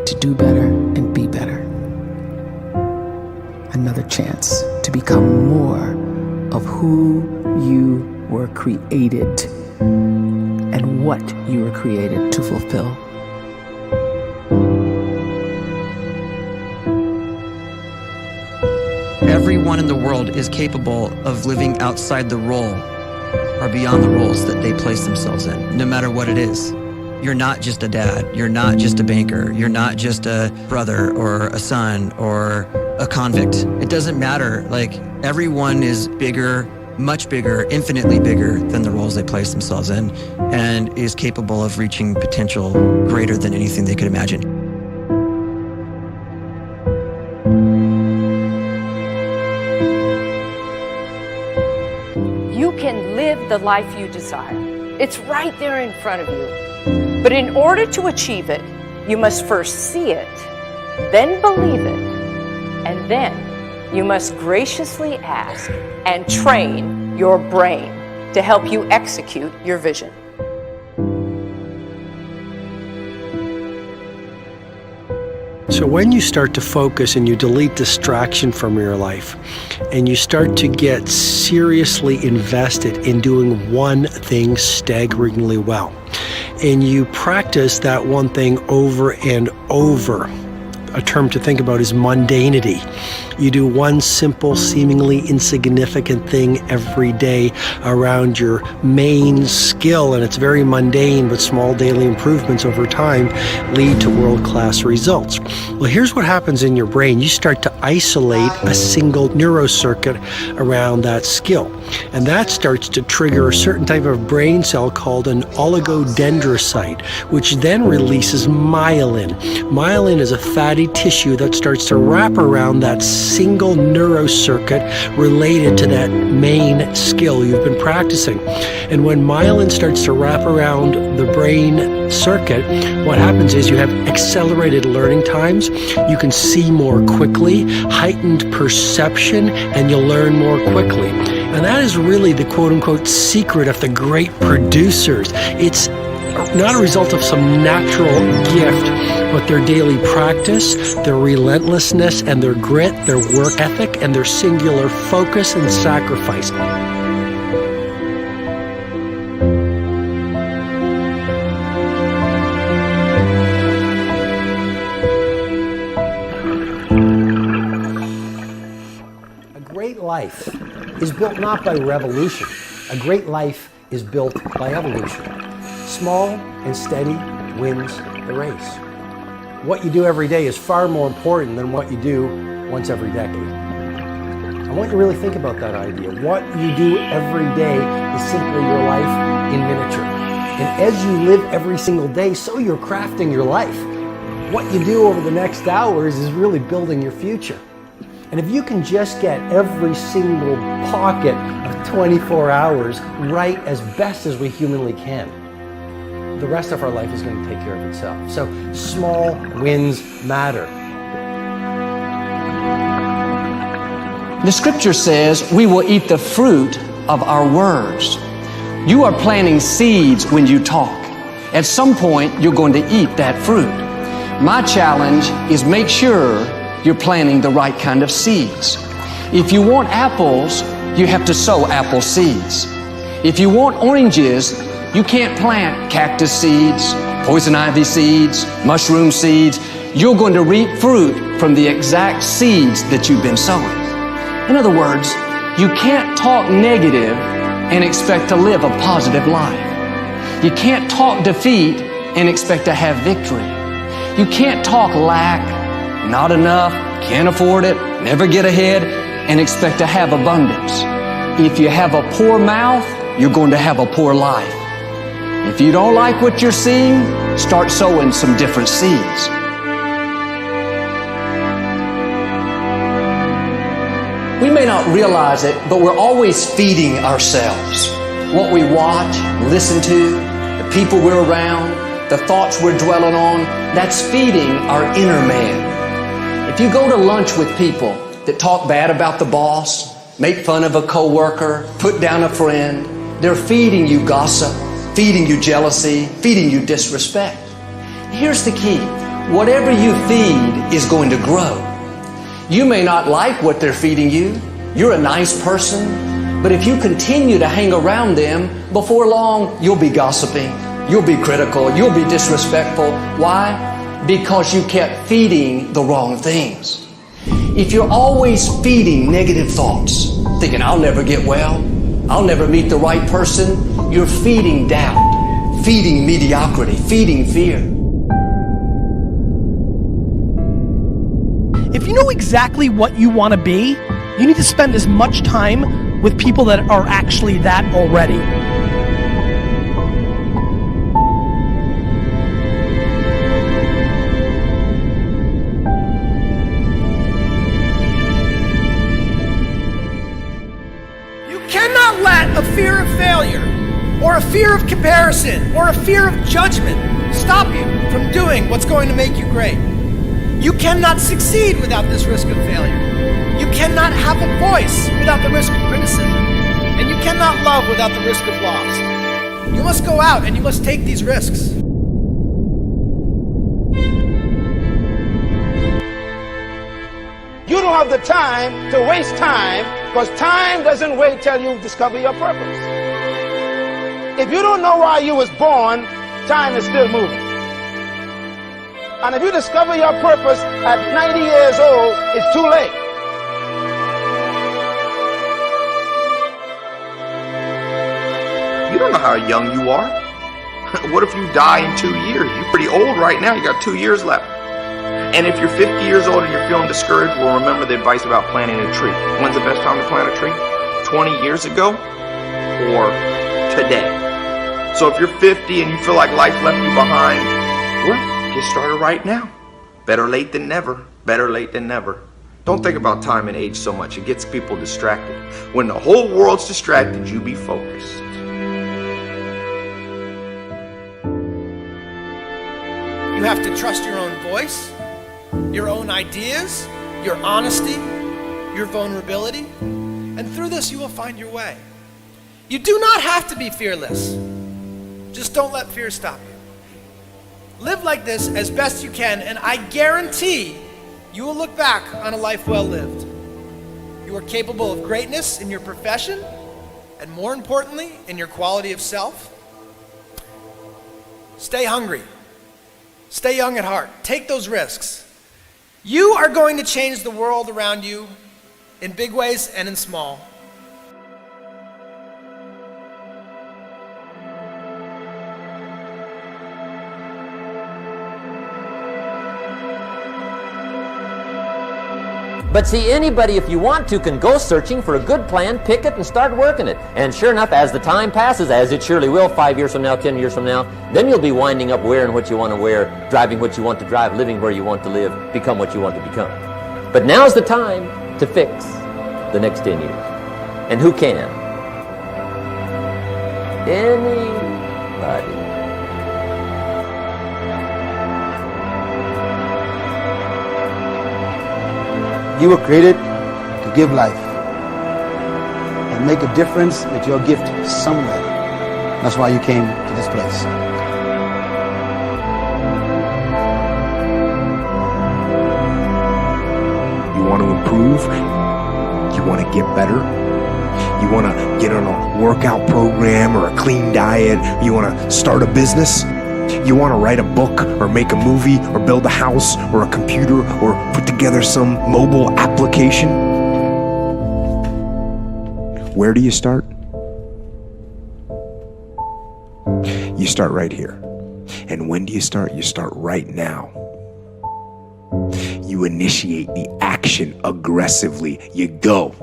to do better and be better. Another chance to become more of who you were created and what you were created to fulfill. Everyone in the world is capable of living outside the role or beyond the roles that they place themselves in, no matter what it is. You're not just a dad, you're not just a banker, you're not just a brother or a son or a convict. It doesn't matter. Like, everyone is bigger, much bigger, infinitely bigger than the roles they place themselves in, and is capable of reaching potential greater than anything they could imagine. You can live the life you desire. It's right there in front of you. But in order to achieve it, you must first see it, then believe it, and then you must graciously ask and train your brain to help you execute your vision. So when you start to focus and you delete distraction from your life, and you start to get seriously invested in doing one thing staggeringly well, and you practice that one thing over and over, a term to think about is mundanity. You do one simple, seemingly insignificant thing every day around your main skill, and it's very mundane, but small daily improvements over time lead to world-class results. Well, here's what happens in your brain. You start to isolate a single neurocircuit around that skill, and that starts to trigger a certain type of brain cell called an oligodendrocyte, which then releases myelin. Myelin is a fatty tissue that starts to wrap around that single neurocircuit related to that main skill you've been practicing. And when myelin starts to wrap around the brain circuit, what happens is you have accelerated learning times, you can see more quickly, heightened perception, and you'll learn more quickly. And that is really the quote-unquote secret of the great producers. It's not a result of some natural gift, but their daily practice, their relentlessness and their grit, their work ethic, and their singular focus and sacrifice. A great life is built not by revolution. A great life is built by evolution. Small and steady wins the race. What you do every day is far more important than what you do once every decade. I want you to really think about that idea. What you do every day is simply your life in miniature. And as you live every single day, so you're crafting your life. What you do over the next hours is really building your future. And if you can just get every single pocket of 24 hours right as best as we humanly can, the rest of our life is going to take care of itself. So small wins matter. The scripture says we will eat the fruit of our words. You are planting seeds when you talk. At some point, you're going to eat that fruit. My challenge is make sure you're planting the right kind of seeds. If you want apples, you have to sow apple seeds. If you want oranges, you can't plant cactus seeds, poison ivy seeds, mushroom seeds. You're going to reap fruit from the exact seeds that you've been sowing. In other words, you can't talk negative and expect to live a positive life. You can't talk defeat and expect to have victory. You can't talk lack, not enough, can't afford it, never get ahead, and expect to have abundance. If you have a poor mouth, you're going to have a poor life. If you don't like what you're seeing, start sowing some different seeds. We may not realize it, but we're always feeding ourselves. What we watch, listen to, the people we're around, the thoughts we're dwelling on, that's feeding our inner man. If you go to lunch with people that talk bad about the boss, make fun of a coworker, put down a friend, they're feeding you gossip, feeding you jealousy, feeding you disrespect. Here's the key. Whatever you feed is going to grow. You may not like what they're feeding you. You're a nice person. But if you continue to hang around them, before long, you'll be gossiping. You'll be critical. You'll be disrespectful. Why? Because you kept feeding the wrong things. If you're always feeding negative thoughts, thinking, I'll never get well, I'll never meet the right person, you're feeding doubt, feeding mediocrity, feeding fear. If you know exactly what you want to be, you need to spend as much time with people that are actually that already. You cannot let a fear of failure, or a fear of comparison, or a fear of judgment stop you from doing what's going to make you great. You cannot succeed without this risk of failure. You cannot have a voice without the risk of criticism. And you cannot love without the risk of loss. You must go out and you must take these risks. You don't have the time to waste time, because time doesn't wait till you discover your purpose. If you don't know why you was born, time is still moving. And if you discover your purpose at 90 years old, it's too late. You don't know how young you are. What if you die in 2 years? You're pretty old right now. You got 2 years left. And if you're 50 years old and you're feeling discouraged, well, remember the advice about planting a tree. When's the best time to plant a tree? 20 years ago or today? So if you're 50 and you feel like life left you behind, well, get started right now. Better late than never. Better late than never. Don't think about time and age so much. It gets people distracted. When the whole world's distracted, you be focused. You have to trust your own voice, your own ideas, your honesty, your vulnerability, and through this you will find your way. You do not have to be fearless. Just don't let fear stop you. Live like this as best you can, and I guarantee you will look back on a life well lived. You are capable of greatness in your profession, and more importantly, in your quality of self. Stay hungry. Stay young at heart. Take those risks. You are going to change the world around you in big ways and in small. But see, anybody, if you want to, can go searching for a good plan, pick it, and start working it. And sure enough, as the time passes, as it surely will 5 years from now, 10 years from now, then you'll be winding up wearing what you want to wear, driving what you want to drive, living where you want to live, become what you want to become. But now's the time to fix the next 10 years. And who can? Anybody. You were created to give life and make a difference with your gift somewhere. That's why you came to this place. You want to improve? You want to get better? You want to get on a workout program or a clean diet? You want to start a business? You want to write a book or make a movie or build a house or a computer or put together some mobile application? Where do you start? You start right here. And when do you start? You start right now. You initiate the action aggressively. You go.